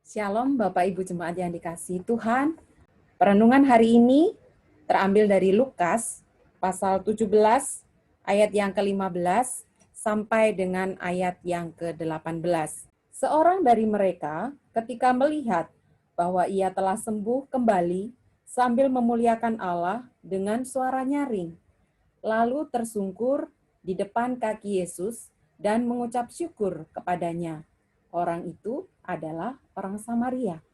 Shalom Bapak Ibu Jemaat yang dikasihi Tuhan. Perenungan hari ini terambil dari Lukas pasal 17 ayat yang ke-15 sampai dengan ayat yang ke-18. Seorang dari mereka ketika melihat bahwa ia telah sembuh kembali sambil memuliakan Allah dengan suara nyaring, lalu tersungkur di depan kaki Yesus dan mengucap syukur kepadanya. Orang itu adalah orang Samaria.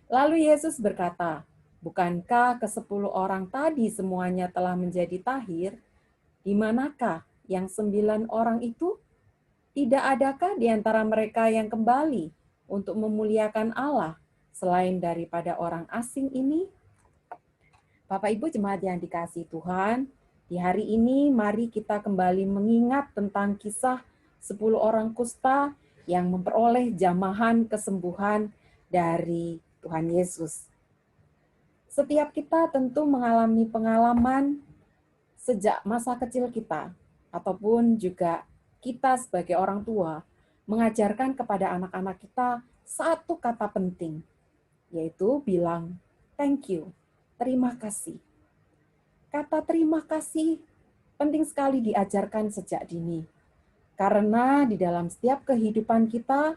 Lalu Yesus berkata, "Bukankah ke-10 orang tadi semuanya telah menjadi tahir? Di manakah yang 9 orang itu? Tidak adakah di antara mereka yang kembali untuk memuliakan Allah selain daripada orang asing ini?" Bapak Ibu Jemaat yang dikasihi Tuhan, di hari ini mari kita kembali mengingat tentang kisah 10 orang kusta yang memperoleh jamahan kesembuhan dari Tuhan Yesus. Setiap kita tentu mengalami pengalaman sejak masa kecil kita, ataupun juga kita sebagai orang tua, mengajarkan kepada anak-anak kita satu kata penting, yaitu bilang thank you, terima kasih. Kata terima kasih penting sekali diajarkan sejak dini. Karena di dalam setiap kehidupan kita,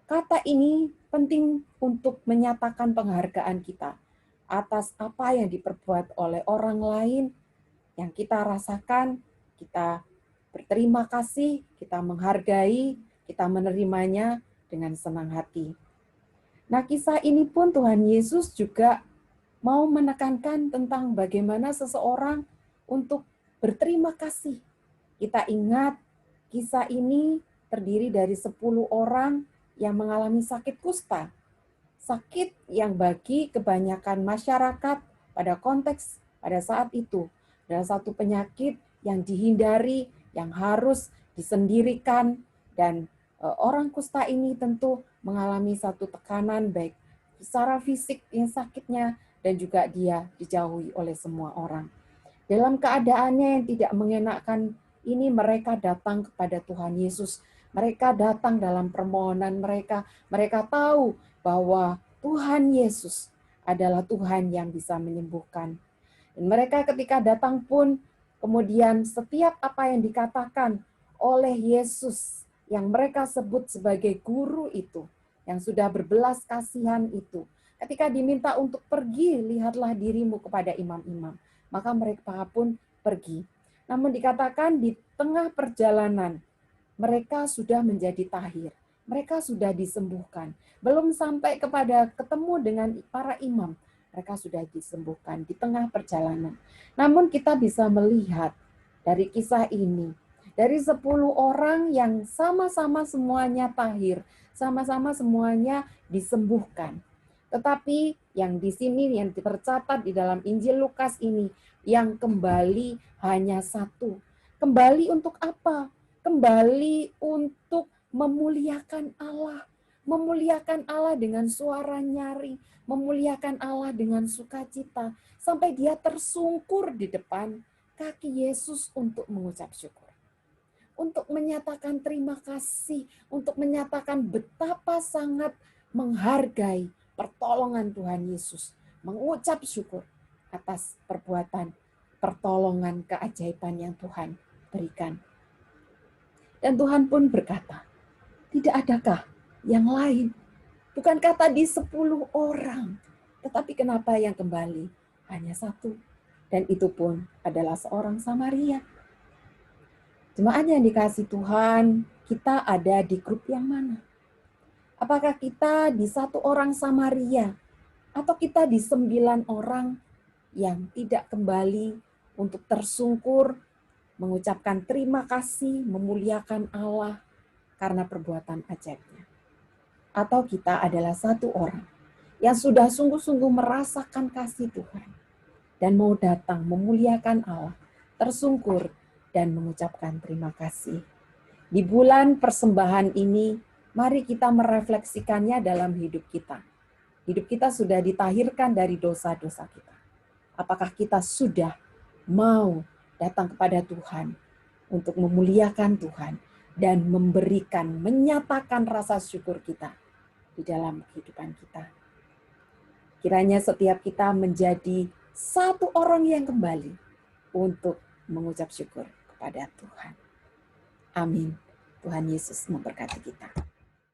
kata ini penting untuk menyatakan penghargaan kita atas apa yang diperbuat oleh orang lain yang kita rasakan, kita berterima kasih, kita menghargai, kita menerimanya dengan senang hati. Nah, kisah ini pun Tuhan Yesus juga mau menekankan tentang bagaimana seseorang untuk berterima kasih. Kita ingat kisah ini terdiri dari 10 orang yang mengalami sakit kusta. Sakit yang bagi kebanyakan masyarakat pada konteks pada saat itu adalah satu penyakit yang dihindari, yang harus disendirikan, dan orang kusta ini tentu mengalami satu tekanan baik secara fisik yang sakitnya dan juga dia dijauhi oleh semua orang. Dalam keadaannya yang tidak mengenakan ini, mereka datang kepada Tuhan Yesus. Mereka datang dalam permohonan mereka. Mereka tahu bahwa Tuhan Yesus adalah Tuhan yang bisa menyembuhkan. Dan mereka ketika datang pun, kemudian setiap apa yang dikatakan oleh Yesus, yang mereka sebut sebagai guru itu, yang sudah berbelas kasihan itu, ketika diminta untuk pergi, lihatlah dirimu kepada imam-imam, maka mereka pun pergi. Namun dikatakan di tengah perjalanan, mereka sudah menjadi tahir. Mereka sudah disembuhkan. Belum sampai kepada ketemu dengan para imam, mereka sudah disembuhkan di tengah perjalanan. Namun kita bisa melihat dari kisah ini, dari 10 orang yang sama-sama semuanya tahir, sama-sama semuanya disembuhkan. Tetapi yang di sini yang tercatat di dalam Injil Lukas ini, yang kembali hanya satu. Kembali untuk apa? Kembali untuk memuliakan Allah. Memuliakan Allah dengan suara nyaring, memuliakan Allah dengan sukacita, sampai dia tersungkur di depan kaki Yesus untuk mengucap syukur. Untuk menyatakan terima kasih, untuk menyatakan betapa sangat menghargai pertolongan Tuhan Yesus, mengucap syukur atas pertolongan keajaiban yang Tuhan berikan. Dan Tuhan pun berkata, tidak adakah yang lain? Bukankah tadi 10 orang? Tetapi kenapa yang kembali hanya satu? Dan itu pun adalah seorang Samaria. Jemaat yang dikasih Tuhan, kita ada di grup yang mana? Apakah kita di satu orang Samaria? Atau kita di 9 orang yang tidak kembali untuk tersungkur, mengucapkan terima kasih, memuliakan Allah karena perbuatan ajaibnya? Atau kita adalah satu orang yang sudah sungguh-sungguh merasakan kasih Tuhan dan mau datang memuliakan Allah, tersungkur dan mengucapkan terima kasih. Di bulan persembahan ini, mari kita merefleksikannya dalam hidup kita. Hidup kita sudah ditahirkan dari dosa-dosa kita. Apakah kita sudah mau datang kepada Tuhan untuk memuliakan Tuhan dan memberikan, menyatakan rasa syukur kita di dalam kehidupan kita. Kiranya setiap kita menjadi satu orang yang kembali untuk mengucap syukur kepada Tuhan. Amin. Tuhan Yesus memberkati kita.